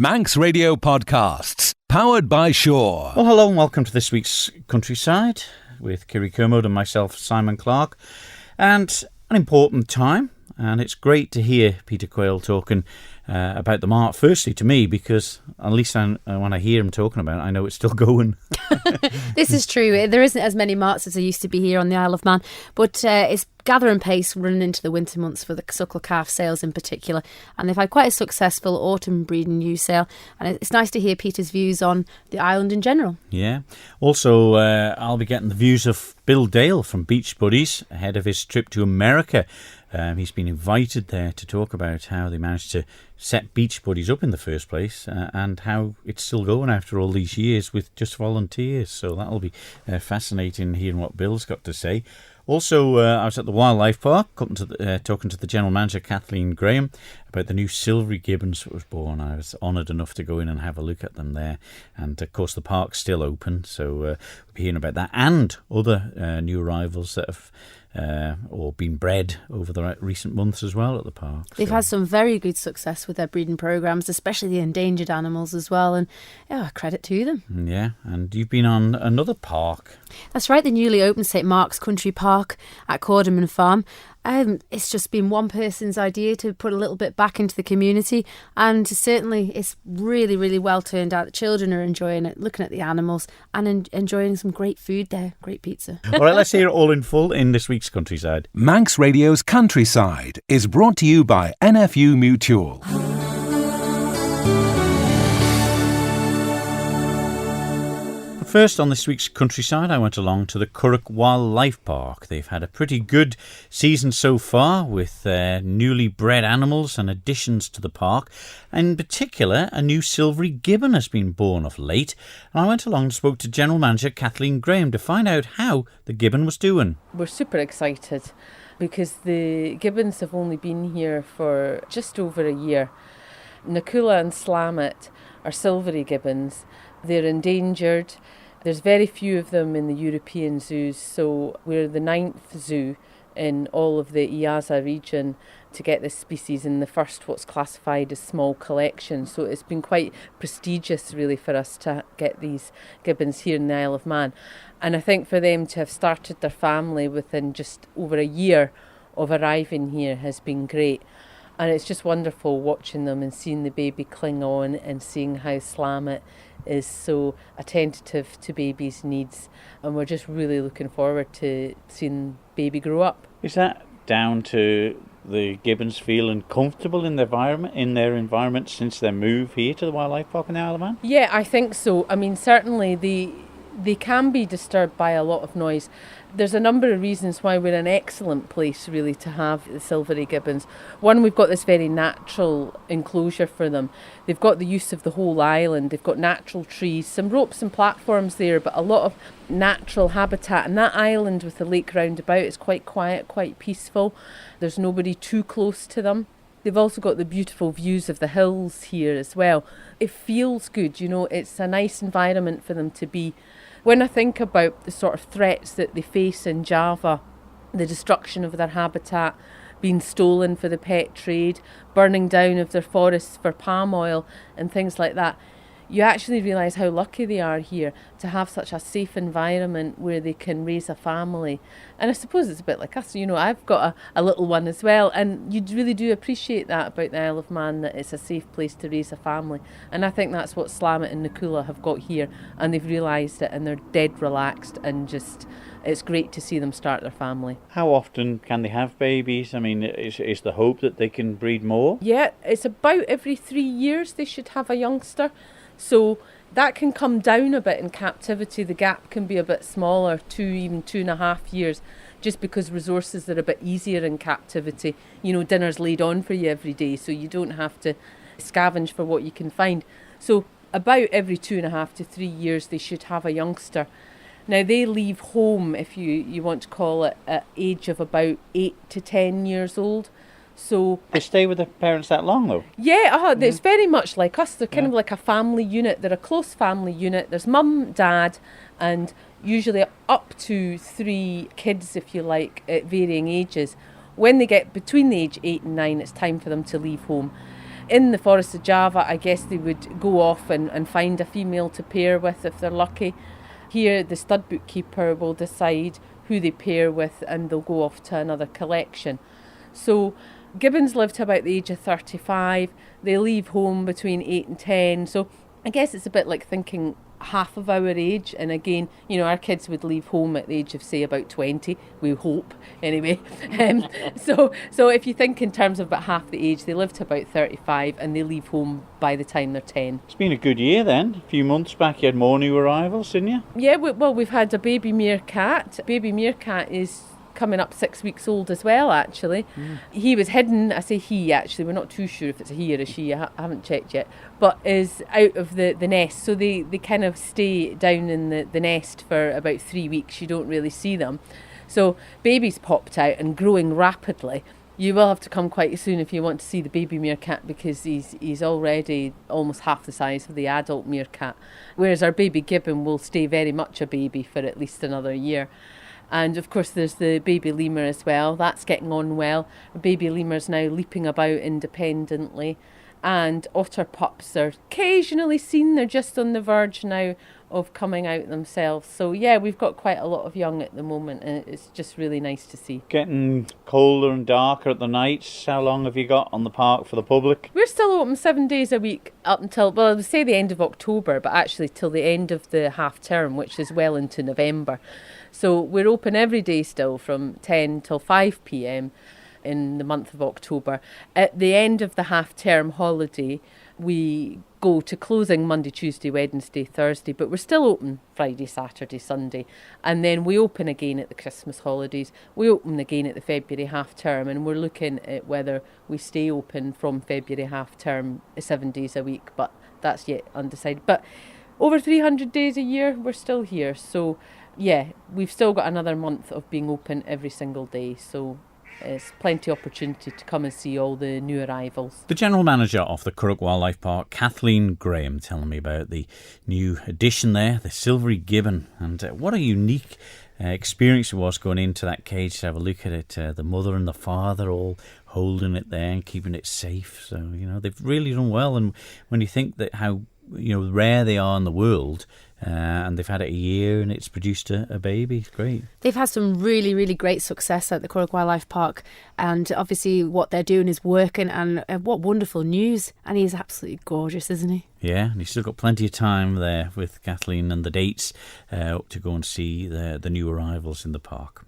Manx Radio Podcasts, powered by Shaw. Well, hello and welcome to this week's Countryside with Kiri Kermode and myself, Simon Clark. And an important time, and it's great to hear Peter Quayle talking about the mart, firstly to me, because at least when I hear him talking about it, I know it's still going. This is true. There isn't as many marts as there used to be here on the Isle of Man, but it's gathering pace running into the winter months for the suckle calf sales in particular, and they've had quite a successful autumn breeding ewe sale, and it's nice to hear Peter's views on the island in general. Yeah. Also, I'll be getting the views of Bill Dale from Beach Buddies ahead of his trip to America. He's been invited there to talk about how they managed to set Beach Buddies up in the first place and how it's still going after all these years with just volunteers. So that'll be fascinating hearing what Bill's got to say. Also, I was at the Wildlife Park talking to the General Manager, Kathleen Graham, about the new silvery gibbons that was born. I was honoured enough to go in and have a look at them there. And, of course, the park's still open, so we'll be hearing about that and other new arrivals that have or been bred over the recent months as well at the park. They've had some very good success with their breeding programmes, especially the endangered animals as well, and credit to them. Yeah, and you've been on another park. That's right, the newly opened St Mark's Country Park at Corderman Farm. It's just been one person's idea to put a little bit back into the community, and certainly it's really, really well turned out. The children are enjoying it, looking at the animals and enjoying some great food there, great pizza. All right, let's hear it all in full in this week's Countryside. Manx Radio's Countryside is brought to you by NFU Mutual. First, on this week's Countryside, I went along to the Curragh Wildlife Park. They've had a pretty good season so far with newly bred animals and additions to the park. In particular, a new silvery gibbon has been born of late. And I went along and spoke to General Manager Kathleen Graham to find out how the gibbon was doing. We're super excited because the gibbons have only been here for just over a year. Nakula and Slamet are silvery gibbons. They're endangered. There's very few of them in the European zoos, so we're the 9th zoo in all of the Iaza region to get this species in the first what's classified as small collection. So it's been quite prestigious really for us to get these gibbons here in the Isle of Man. And I think for them to have started their family within just over a year of arriving here has been great. And it's just wonderful watching them and seeing the baby cling on and seeing how Slamet is so attentive to baby's needs. And we're just really looking forward to seeing baby grow up. Is that down to the gibbons feeling comfortable in their environment since their move here to the Wildlife Park in the Isle of Man? Yeah, I think so. I mean, certainly they can be disturbed by a lot of noise. There's a number of reasons why we're an excellent place really to have the silvery gibbons. One, we've got this very natural enclosure for them. They've got the use of the whole island. They've got natural trees, some ropes and platforms there, but a lot of natural habitat. And that island with the lake round about is quite quiet, quite peaceful. There's nobody too close to them. They've also got the beautiful views of the hills here as well. It feels good, it's a nice environment for them to be. When I think about the sort of threats that they face in Java, the destruction of their habitat, being stolen for the pet trade, burning down of their forests for palm oil and things like that, you actually realise how lucky they are here to have such a safe environment where they can raise a family. And I suppose it's a bit like us, I've got a little one as well, and you really do appreciate that about the Isle of Man, that it's a safe place to raise a family. And I think that's what Slamet and Nakula have got here, and they've realised it, and they're dead relaxed, and just it's great to see them start their family. How often can they have babies? I mean, is the hope that they can breed more? Yeah, it's about every 3 years they should have a youngster. So that can come down a bit in captivity. The gap can be a bit smaller, even 2.5 years, just because resources are a bit easier in captivity. Dinner's laid on for you every day, so you don't have to scavenge for what you can find. So about every 2.5 to 3 years they should have a youngster. Now they leave home, if you want to call it, at age of about 8 to 10 years old. So they stay with their parents that long, though? Yeah, it's very much like us. They're kind of like a family unit. They're a close family unit. There's mum, dad, and usually up to 3 kids, if you like, at varying ages. When they get between the age 8 and 9, it's time for them to leave home. In the Forest of Java, I guess they would go off and find a female to pair with if they're lucky. Here, the stud bookkeeper will decide who they pair with and they'll go off to another collection. So gibbons live to about the age of 35. They leave home between 8 and 10. So I guess it's a bit like thinking half of our age, and again, our kids would leave home at the age of, say, about 20, we hope anyway. So if you think in terms of about half the age, they live to about 35 and they leave home by the time they're 10. It's been a good year then. A few months back you had more new arrivals, didn't you? Yeah, we've had a baby meerkat. Baby meerkat is coming up 6 weeks old as well, actually. He was hidden, I say he actually, we're not too sure if it's a he or a she, I haven't checked yet, but is out of the nest. So they kind of stay down in the nest for about 3 weeks. You don't really see them. So baby's popped out and growing rapidly. You will have to come quite soon if you want to see the baby meerkat, because he's already almost half the size of the adult meerkat, whereas our baby gibbon will stay very much a baby for at least another year. And of course there's the baby lemur as well. That's getting on well. Baby lemur's now leaping about independently. And otter pups are occasionally seen. They're just on the verge now of coming out themselves. So yeah, we've got quite a lot of young at the moment, and it's just really nice to see. Getting colder and darker at the nights. How long have you got on the park for the public? We're still open 7 days a week up until, well, I would say the end of October, but actually till the end of the half term, which is well into November. So we're open every day still from 10 till 5 p.m. in the month of October. At the end of the half-term holiday, we go to closing Monday, Tuesday, Wednesday, Thursday, but we're still open Friday, Saturday, Sunday. And then we open again at the Christmas holidays. We open again at the February half-term, and we're looking at whether we stay open from February half-term 7 days a week, but that's yet undecided. But over 300 days a year, we're still here. So yeah, we've still got another month of being open every single day, so it's plenty of opportunity to come and see all the new arrivals. The General Manager of the Curragh Wildlife Park, Kathleen Graham, telling me about the new addition there, the silvery gibbon, and what a unique experience it was going into that cage to have a look at it. The mother and the father all holding it there and keeping it safe. So, they've really done well. And when you think that how rare they are in the world, and they've had it a year and it's produced a baby. It's great. They've had some really, really great success at the Curragh Wildlife Park, and obviously what they're doing is working, and what wonderful news. And he's absolutely gorgeous, isn't he? Yeah, and you've still got plenty of time there with Kathleen and the dates to go and see the new arrivals in the park.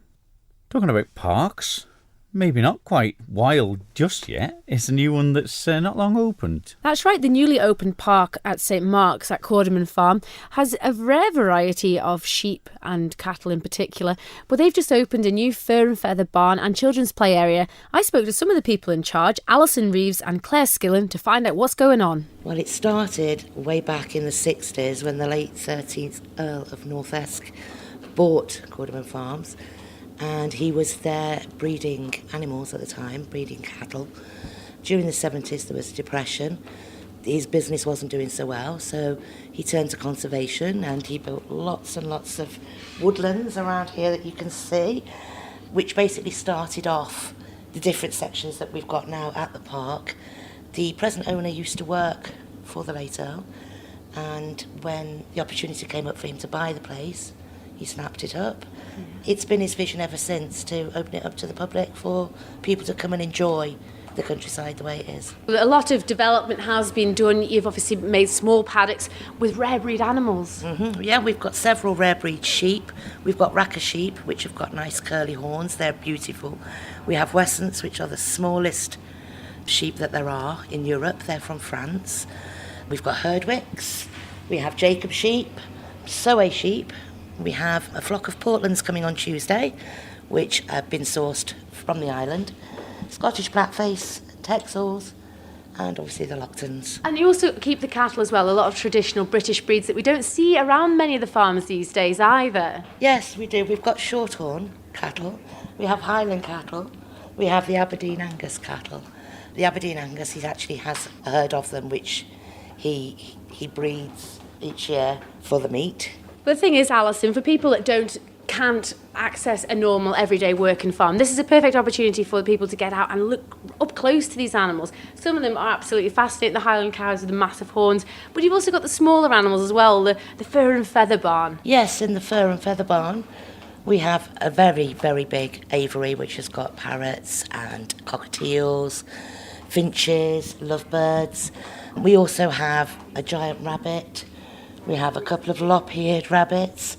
Talking about parks, maybe not quite wild just yet. It's a new one that's not long opened. That's right. The newly opened park at St Mark's at Corderman Farm has a rare variety of sheep and cattle in particular, but they've just opened a new fur and feather barn and children's play area. I spoke to some of the people in charge, Alison Reeves and Claire Skillen, to find out what's going on. Well, it started way back in the 60s when the late 13th Earl of North Esk bought Corderman Farms. And he was there breeding animals at the time, breeding cattle. During the 70s, there was a depression. His business wasn't doing so well, so he turned to conservation, and he built lots and lots of woodlands around here that you can see, which basically started off the different sections that we've got now at the park. The present owner used to work for the late Earl, and when the opportunity came up for him to buy the place, he snapped it up. It's been his vision ever since to open it up to the public for people to come and enjoy the countryside the way it is. A lot of development has been done. You've obviously made small paddocks with rare breed animals. Yeah, we've got several rare breed sheep. We've got Racker sheep, which have got nice curly horns. They're beautiful. We have Wessants, which are the smallest sheep that there are in Europe. They're from France. We've got Herdwicks. We have Jacob sheep, Soay sheep. We have a flock of Portlands coming on Tuesday, which have been sourced from the island. Scottish Blackface, Texels, and obviously the Locktons. And you also keep the cattle as well, a lot of traditional British breeds that we don't see around many of the farms these days either. Yes, we do. We've got Shorthorn cattle, we have Highland cattle, we have the Aberdeen Angus cattle. The Aberdeen Angus, he actually has a herd of them, which he breeds each year for the meat. But the thing is, Alison, for people that can't access a normal everyday working farm, this is a perfect opportunity for people to get out and look up close to these animals. Some of them are absolutely fascinating, the Highland cows with the massive horns, but you've also got the smaller animals as well, the fur and feather barn. Yes, in the fur and feather barn, we have a very, very big aviary which has got parrots and cockatiels, finches, lovebirds. We also have a giant rabbit. We have a couple of lop-eared rabbits,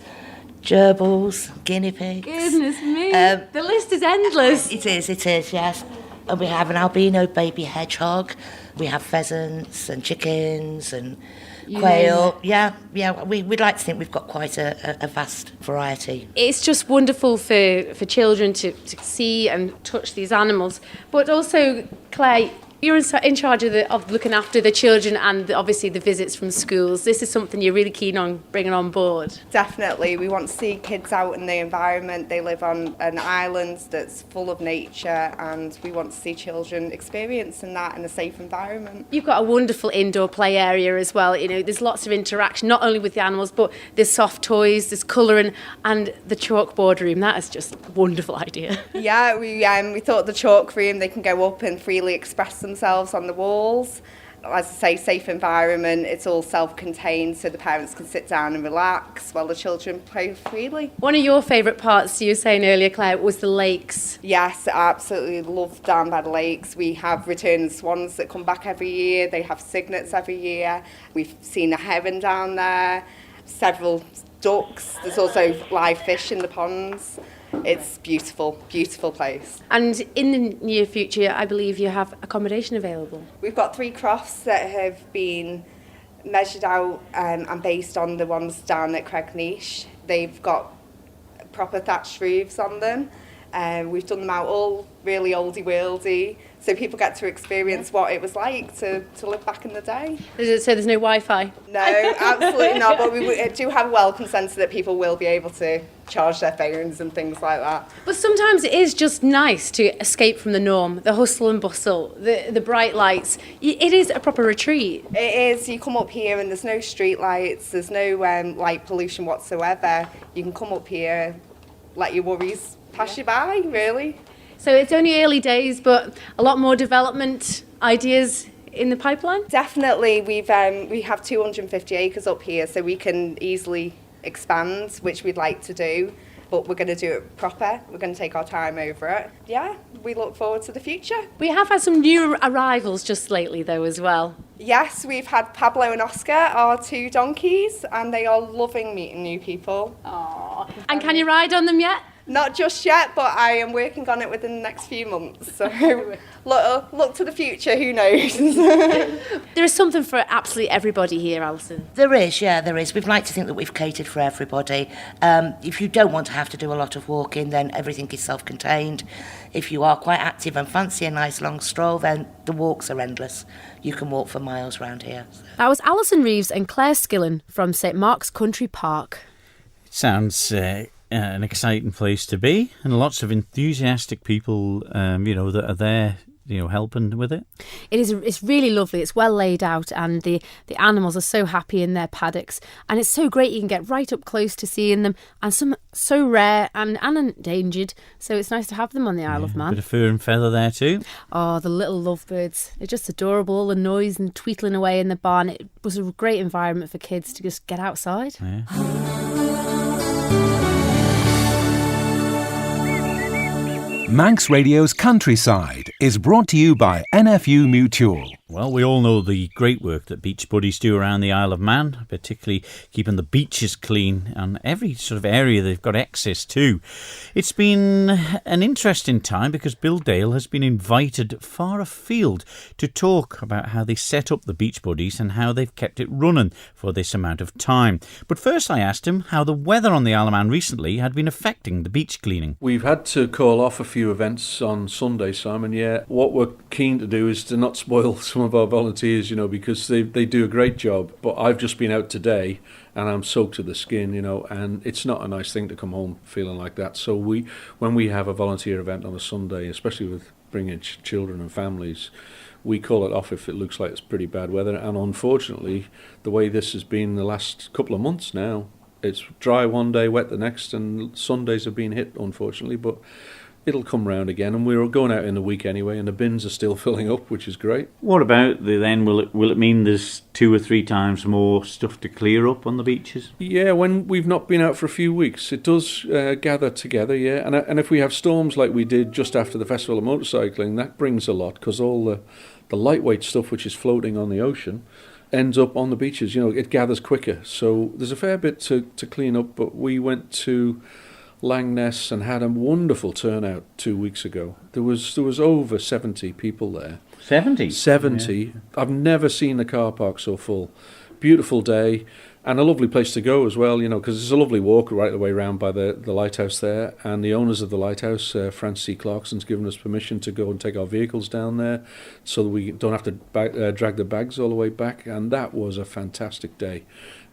gerbils, guinea pigs. Goodness me, the list is endless. It is, yes. And we have an albino baby hedgehog. We have pheasants and chickens and quail. Yeah, we'd like to think we've got quite a vast variety. It's just wonderful for children to see and touch these animals. But also, Claire, you're in charge of looking after the children and obviously the visits from schools. This is something you're really keen on bringing on board. Definitely. We want to see kids out in the environment. They live on an island that's full of nature, and we want to see children experiencing that in a safe environment. You've got a wonderful indoor play area as well. You know, there's lots of interaction, not only with the animals, but there's soft toys, there's colouring, and the chalkboard room. That is just a wonderful idea. Yeah, we thought the chalk room, they can go up and freely express themselves on the walls. As I say, safe environment, it's all self-contained so the parents can sit down and relax while the children play freely. One of your favourite parts, you were saying earlier, Claire, was the lakes. Yes, I absolutely love down by the lakes. We have returning swans that come back every year. They have cygnets every year. We've seen a heron down there, several ducks. There's also live fish in the ponds. It's beautiful, beautiful place. And in the near future, I believe you have accommodation available. We've got 3 crofts that have been measured out and based on the ones down at Cregnish. They've got proper thatched roofs on them. We've done them out all really oldie-worldy, so people get to experience what it was like to live back in the day. So there's no Wi-Fi? No, absolutely not, but we do have a welcome centre that people will be able to charge their phones and things like that. But sometimes it is just nice to escape from the norm, the hustle and bustle, the bright lights. It is a proper retreat. It is. You come up here and there's no street lights, there's no light pollution whatsoever. You can come up here, let your worries pass you by, really. So it's only early days, but a lot more development ideas in the pipeline? Definitely. We have 250 acres up here, so we can easily expand, which we'd like to do, but we're going to do it proper. We're going to take our time over it. Yeah, we look forward to the future. We have had some new arrivals just lately, though, as well. Yes, we've had Pablo and Oscar, our 2 donkeys, and they are loving meeting new people. Aww. And can you ride on them yet? Not just yet, but I am working on it within the next few months. So look to the future, who knows? There is something for absolutely everybody here, Alison. There is, yeah, there is. We'd like to think that we've catered for everybody. If you don't want to have to do a lot of walking, then everything is self-contained. If you are quite active and fancy a nice long stroll, then the walks are endless. You can walk for miles around here. That was Alison Reeves and Claire Skillen from St Mark's Country Park. It sounds an exciting place to be, and lots of enthusiastic people, that are there, helping with it. It's really lovely. It's well laid out, and the animals are so happy in their paddocks, and it's so great you can get right up close to seeing them, and some so rare and endangered, so it's nice to have them on the Isle of Man. A bit of fur and feather there too. Oh, the little lovebirds. They're just adorable, all the noise and tweetling away in the barn. It was a great environment for kids to just get outside. Yeah. Manx Radio's Countryside is brought to you by NFU Mutual. Well, we all know the great work that beach buddies do around the Isle of Man, particularly keeping the beaches clean and every sort of area they've got access to. It's been an interesting time because Bill Dale has been invited far afield to talk about how they set up the beach buddies and how they've kept it running for this amount of time. But first I asked him how the weather on the Isle of Man recently had been affecting the beach cleaning. We've had to call off a few events on Sunday, Simon. Yeah, what we're keen to do is to not spoil some of our volunteers, because they do a great job. But I've just been out today and I'm soaked to the skin, and it's not a nice thing to come home feeling like that. So when we have a volunteer event on a Sunday, especially with bringing children and families, we call it off if it looks like it's pretty bad weather. And unfortunately, the way this has been the last couple of months now, it's dry one day, wet the next, and Sundays have been hit, unfortunately. But it'll come round again, and we're going out in the week anyway, and the bins are still filling up, which is great. What about then? Will it mean there's 2 or 3 times more stuff to clear up on the beaches? Yeah, when we've not been out for a few weeks, it does gather together, yeah. And if we have storms like we did just after the Festival of Motorcycling, that brings a lot, because all the lightweight stuff which is floating on the ocean ends up on the beaches. It gathers quicker. So there's a fair bit to clean up, but we went to Langness and had a wonderful turnout 2 weeks ago. There was over 70 people there. 70? 70. Yeah. I've never seen the car park so full. Beautiful day. And a lovely place to go as well, because it's a lovely walk right the way around by the lighthouse there. And the owners of the lighthouse, Francis C. Clarkson's given us permission to go and take our vehicles down there so that we don't have to drag the bags all the way back. And that was a fantastic day.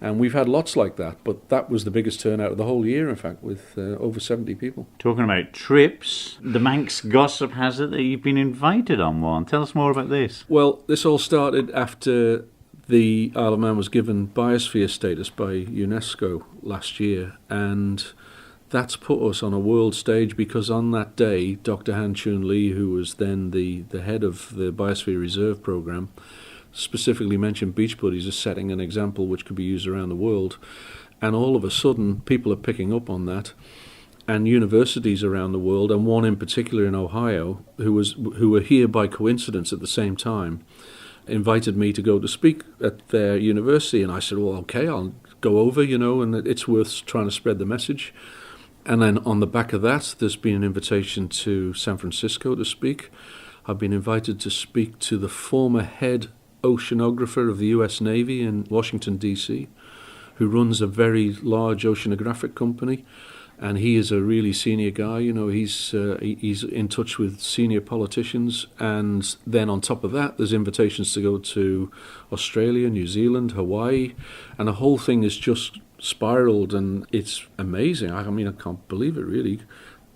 And we've had lots like that, but that was the biggest turnout of the whole year, in fact, with over 70 people. Talking about trips, the Manx gossip has it that you've been invited on one. Tell us more about this. Well, this all started after the Isle of Man was given biosphere status by UNESCO last year, and that's put us on a world stage because on that day, Dr. Han Chun Lee, who was then the head of the Biosphere Reserve Programme, specifically mentioned Beach Buddies as setting an example which could be used around the world. And all of a sudden, people are picking up on that. And universities around the world, and one in particular in Ohio, who were here by coincidence at the same time, invited me to go to speak at their university, and I said, well, okay, I'll go over, and it's worth trying to spread the message. And then on the back of that, there's been an invitation to San Francisco to speak. I've been invited to speak to the former head oceanographer of the US Navy in Washington, D.C., who runs a very large oceanographic company. And he is a really senior guy, he's in touch with senior politicians. And then on top of that, there's invitations to go to Australia, New Zealand, Hawaii. And the whole thing is just spiraled, and it's amazing. I can't believe it, really.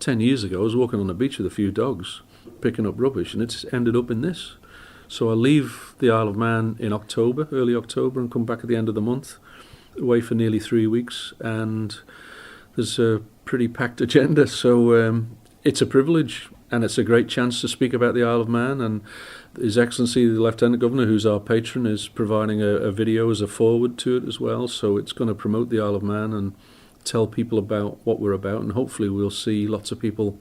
10 years ago, I was walking on the beach with a few dogs, picking up rubbish, and it's ended up in this. So I leave the Isle of Man in October, early October, and come back at the end of the month, away for nearly 3 weeks. And there's a pretty packed agenda, so it's a privilege, and it's a great chance to speak about the Isle of Man. And His Excellency the Lieutenant Governor, who's our patron, is providing a video as a forward to it as well, so it's going to promote the Isle of Man and tell people about what we're about, and hopefully we'll see lots of people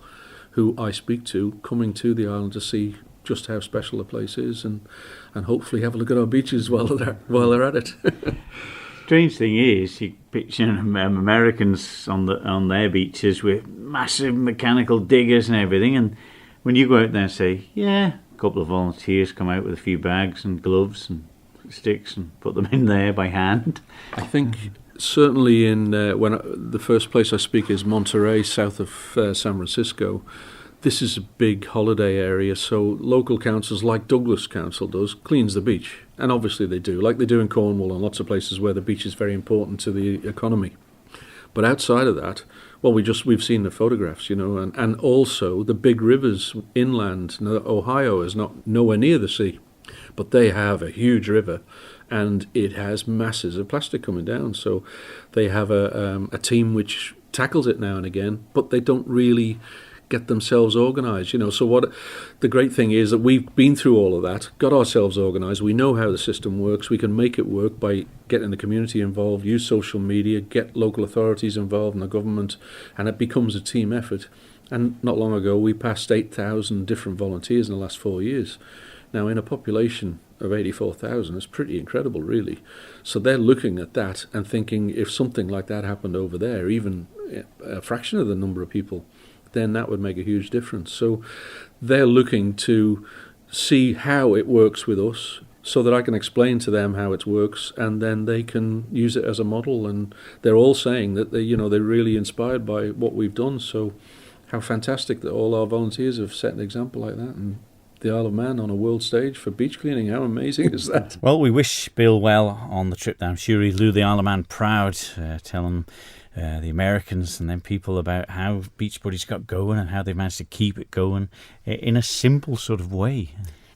who I speak to coming to the island to see just how special the place is, and hopefully have a look at our beaches while they're at it. Strange thing is, you picture Americans on their beaches with massive mechanical diggers and everything, and when you go out there and say, yeah, a couple of volunteers come out with a few bags and gloves and sticks and put them in there by hand. I think certainly in the first place I speak is Monterey, south of San Francisco. This is a big holiday area, so local councils, like Douglas Council does, cleans the beach. And obviously they do, like they do in Cornwall and lots of places where the beach is very important to the economy. But outside of that, well, we've seen the photographs, and also the big rivers inland. Now, Ohio is not nowhere near the sea, but they have a huge river, and it has masses of plastic coming down. So they have a team which tackles it now and again, but they don't really get themselves organised, So what the great thing is that we've been through all of that, got ourselves organised. We know how the system works. We can make it work by getting the community involved, use social media, get local authorities involved and the government, and it becomes a team effort. And not long ago, we passed 8,000 different volunteers in the last 4 years. Now, in a population of 84,000, it's pretty incredible, really. So they're looking at that and thinking, if something like that happened over there, even a fraction of the number of people, then that would make a huge difference. So they're looking to see how it works with us so that I can explain to them how it works, and then they can use it as a model. And they're all saying that they're really inspired by what we've done. So how fantastic that all our volunteers have set an example like that, and the Isle of Man on a world stage for beach cleaning. How amazing is that? Well, we wish Bill well on the trip down. Sure, he'll do the Isle of Man proud, telling the Americans and then people about how Beach Buddies got going and how they managed to keep it going in a simple sort of way.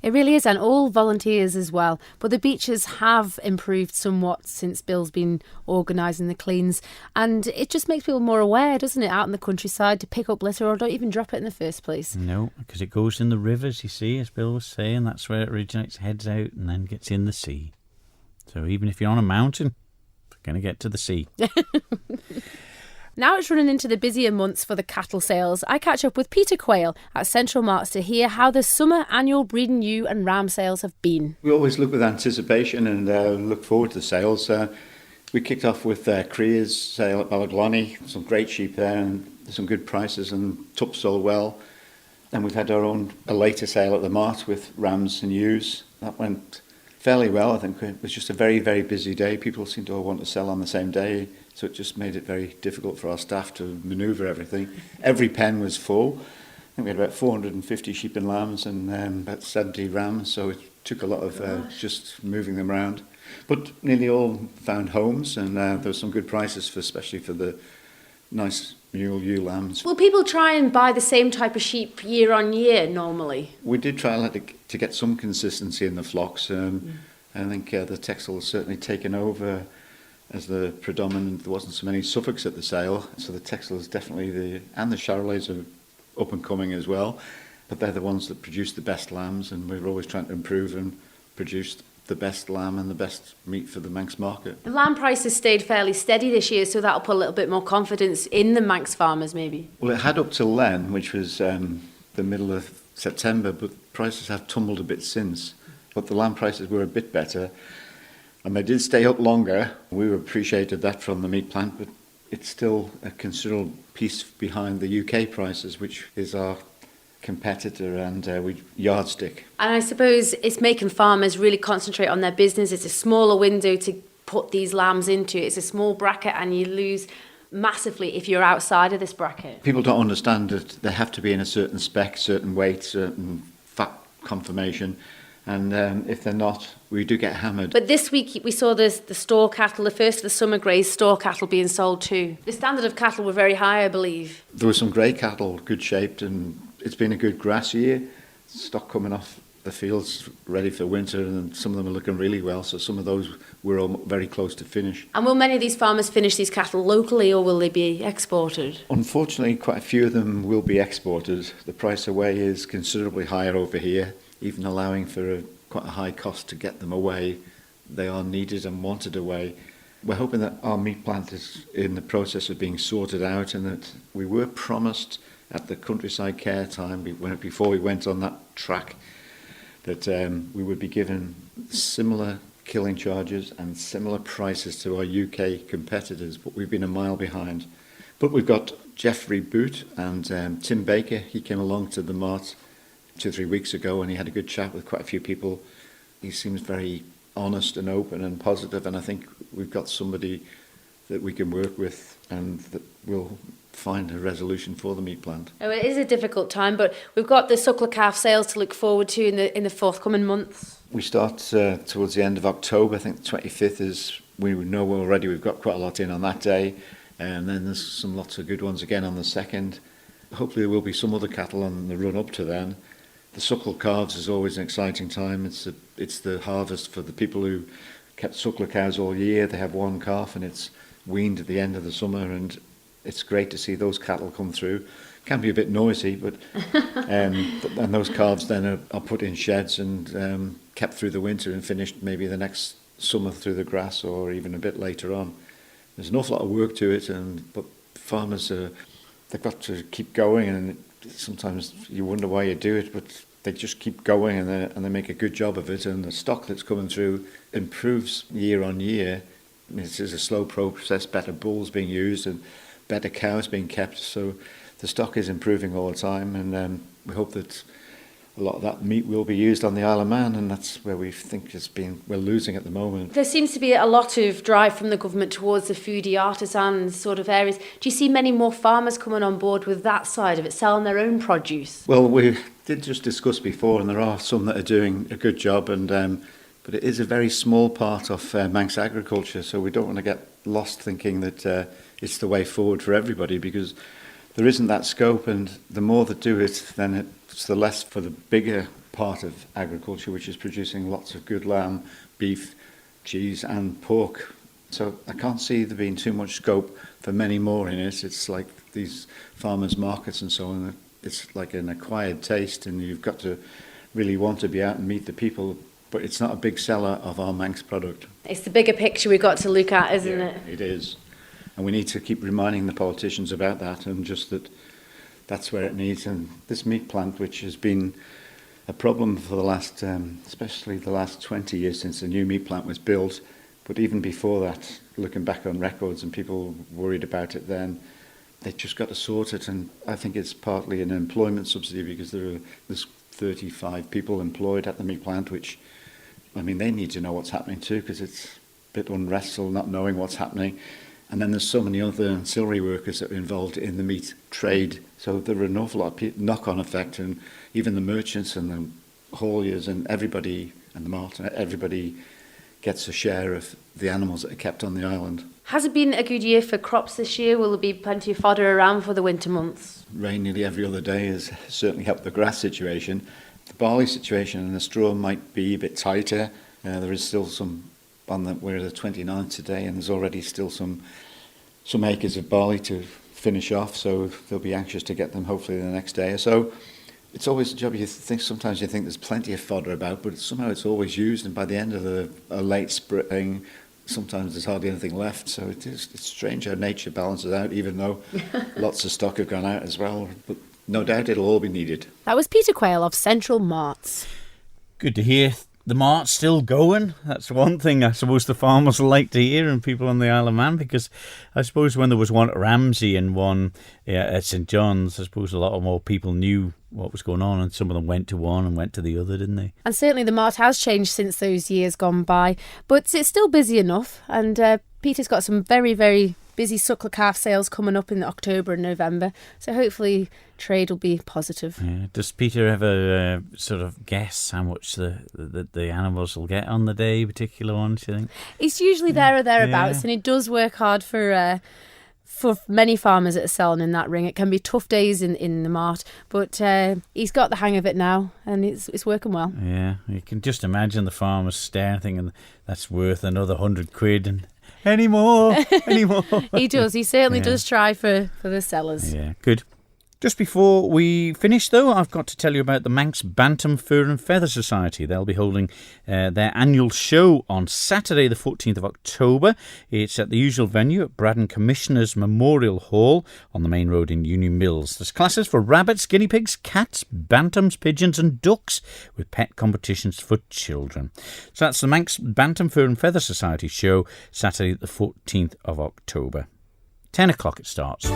It really is, and all volunteers as well. But the beaches have improved somewhat since Bill's been organising the cleans, and it just makes people more aware, doesn't it, out in the countryside, to pick up litter or don't even drop it in the first place. No, because it goes in the rivers, you see, as Bill was saying. That's where it originates, heads out, and then gets in the sea. So even if you're on a mountain, you're going to get to the sea. Now it's running into the busier months for the cattle sales. I catch up with Peter Quayle at Central Marts to hear how the summer annual breeding ewe and ram sales have been. We always look with anticipation and look forward to the sales. We kicked off with Crea's sale at Balaglani, some great sheep there and some good prices, and Tup sold well. Then we've had a later sale at the Mart with rams and ewes. That went fairly well. I think it was just a very, very busy day. People seem to all want to sell on the same day, so it just made it very difficult for our staff to manoeuvre everything. Every pen was full. I think we had about 450 sheep and lambs and about 70 rams, so it took a lot of just moving them around. But nearly all found homes, and there were some good prices, especially for the nice mule ewe lambs. Will people try and buy the same type of sheep year on year normally? We did try to get some consistency in the flocks. I think the Texel has certainly taken over as the predominant. There wasn't so many Suffolks at the sale, so the Texel is definitely and the Charolais are up and coming as well, but they're the ones that produce the best lambs, and we're always trying to improve and produce the best lamb and the best meat for the Manx market. The lamb prices stayed fairly steady this year, so that'll put a little bit more confidence in the Manx farmers maybe. Well, it had up till then, which was the middle of September, but prices have tumbled a bit since. But the lamb prices were a bit better, and they did stay up longer. We appreciated that from the meat plant, but it's still a considerable piece behind the UK prices, which is our competitor and yardstick. And I suppose it's making farmers really concentrate on their business. It's a smaller window to put these lambs into. It's a small bracket, and you lose massively if you're outside of this bracket. People don't understand that they have to be in a certain spec, certain weight, certain fat conformation. And if they're not, we do get hammered. But this week we saw the store cattle, the first of the summer greys store cattle being sold too. The standard of cattle were very high, I believe. There were some grey cattle, good shaped, and it's been a good grass year. Stock coming off the fields ready for winter, and some of them are looking really well. So some of those were all very close to finish. And will many of these farmers finish these cattle locally, or will they be exported? Unfortunately, quite a few of them will be exported. The price away is considerably higher over here. Even allowing for quite a high cost to get them away, they are needed and wanted away. We're hoping that our meat plant is in the process of being sorted out, and that we were promised at the countryside care time, before we went on that track, that we would be given similar killing charges and similar prices to our UK competitors, but we've been a mile behind. But we've got Jeffrey Boot and Tim Baker. He came along to the Mart 2-3 weeks ago, and he had a good chat with quite a few people. He seems very honest and open and positive, and I think we've got somebody that we can work with and that will find a resolution for the meat plant. Oh, it is a difficult time, but we've got the suckler calf sales to look forward to in the forthcoming months. We start towards the end of October. I think the 25th is, we know already we've got quite a lot in on that day, and then there's lots of good ones again on the 2nd. Hopefully there will be some other cattle on the run up to then. The suckle calves is always an exciting time. It's the harvest for the people who kept suckler cows all year. They have one calf and it's weaned at the end of the summer, and it's great to see those cattle come through. Can be a bit noisy, but and those calves then are put in sheds and kept through the winter and finished maybe the next summer through the grass or even a bit later on. There's an awful lot of work to it, but farmers they've got to keep going, and sometimes you wonder why you do it, but they just keep going and they make a good job of it, and the stock that's coming through improves year on year. This is a slow process, better bulls being used and better cows being kept, so the stock is improving all the time, and we hope that a lot of that meat will be used on the Isle of Man, and that's where we think we're losing at the moment. There seems to be a lot of drive from the government towards the foodie artisan sort of areas. Do you see many more farmers coming on board with that side of it, selling their own produce? Well, we did just discuss before, and there are some that are doing a good job, and but it is a very small part of Manx agriculture, so we don't want to get lost thinking that it's the way forward for everybody, because there isn't that scope, and the more that do it, then it's the less for the bigger part of agriculture which is producing lots of good lamb, beef, cheese and pork. So I can't see there being too much scope for many more in it. It's like these farmers' markets and so on. It's like an acquired taste, and you've got to really want to be out and meet the people. But it's not a big seller of our Manx product. It's the bigger picture we've got to look at, isn't it? It is. And we need to keep reminding the politicians about that, and just that's where it needs. And this meat plant, which has been a problem for the last, especially the last 20 years since the new meat plant was built, but even before that, looking back on records and people worried about it then, they just got to sort it. And I think it's partly an employment subsidy, because there's 35 people employed at the meat plant, which, I mean, they need to know what's happening too, because it's a bit unrestful not knowing what's happening. And then there's so many other ancillary workers that are involved in the meat trade. So there are an awful lot of knock-on effect, and even the merchants and the hauliers and everybody, and the mart, everybody gets a share of the animals that are kept on the island. Has it been a good year for crops this year? Will there be plenty of fodder around for the winter months? Rain nearly every other day has certainly helped the grass situation. The barley situation and the straw might be a bit tighter. There is still some, we're the 29th today, and there's already still some acres of barley to finish off, so they'll be anxious to get them hopefully the next day or so. It's always a job. Sometimes you think there's plenty of fodder about, but somehow it's always used, and by the end of a late spring, sometimes there's hardly anything left. So it's strange how nature balances out, even though lots of stock have gone out as well. But no doubt it'll all be needed. That was Peter Quayle of Central Marts. Good to hear. The mart's still going. That's one thing I suppose the farmers like to hear, and people on the Isle of Man, because I suppose when there was one at Ramsey and one at St John's, I suppose a lot more people knew what was going on, and some of them went to one and went to the other, didn't they? And certainly the mart has changed since those years gone by, but it's still busy enough, and Peter's got some very, very busy suckler calf sales coming up in October and November, so hopefully trade will be positive. Yeah. Does Peter ever sort of guess how much the animals will get on the day, particular ones, do you think? He's usually there or thereabouts, and he does work hard for many farmers that are selling in that ring. It can be tough days in the mart, but he's got the hang of it now, and it's working well. Yeah, you can just imagine the farmers staring, thinking that's worth another £100, and any more. He does. He certainly does try for the sellers. Yeah, good. Just before we finish, though, I've got to tell you about the Manx Bantam Fur and Feather Society. They'll be holding their annual show on Saturday, the 14th of October. It's at the usual venue at Braddon Commissioners Memorial Hall on the main road in Union Mills. There's classes for rabbits, guinea pigs, cats, bantams, pigeons and ducks, with pet competitions for children. So that's the Manx Bantam Fur and Feather Society show, Saturday, the 14th of October. 10 o'clock it starts.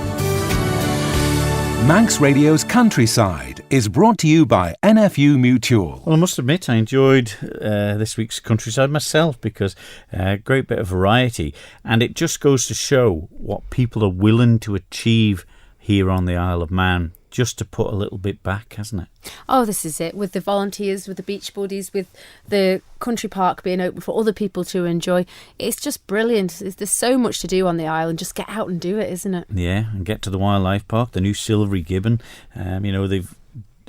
Manx Radio's Countryside is brought to you by NFU Mutual. Well, I must admit I enjoyed this week's Countryside myself, because a great bit of variety, and it just goes to show what people are willing to achieve here on the Isle of Man, just to put a little bit back, hasn't it? Oh, this is it. With the volunteers, with the beach buddies, with the country park being open for other people to enjoy. It's just brilliant. There's so much to do on the island. Just get out and do it, isn't it? Yeah, and get to the wildlife park, the new silvery gibbon. They've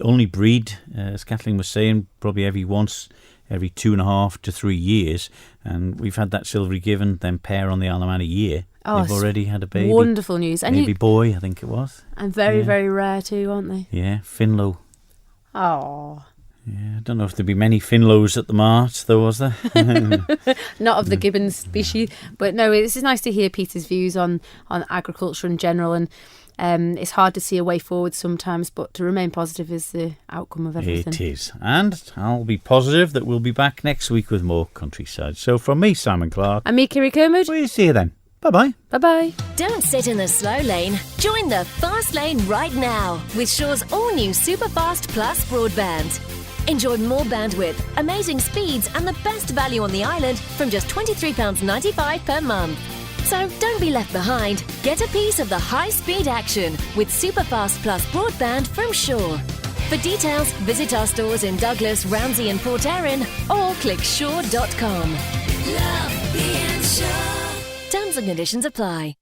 only breed, as Kathleen was saying, probably every 2.5 to 3 years. And we've had that silvery gibbon, then pair on the Isle of Man a year. Oh, they've already had a baby. Wonderful news. And baby boy, I think it was. And very, very rare too, aren't they? Yeah, Finlow. Oh. Yeah, I don't know if there'd be many Finlows at the mart, though, was there? Not of the gibbon species. But no, it's nice to hear Peter's views on agriculture in general. And it's hard to see a way forward sometimes, but to remain positive is the outcome of everything. It is. And I'll be positive that we'll be back next week with more Countryside. So from me, Simon Clark. And me, Kiri Kermode. We'll see you then. Bye-bye. Bye-bye. Don't sit in the slow lane. Join the fast lane right now with Shaw's all-new Superfast Plus broadband. Enjoy more bandwidth, amazing speeds and the best value on the island from just £23.95 per month. So don't be left behind. Get a piece of the high-speed action with Superfast Plus broadband from Shaw. For details, visit our stores in Douglas, Ramsey and Port Erin or click shaw.com. Love being Shaw. Terms and conditions apply.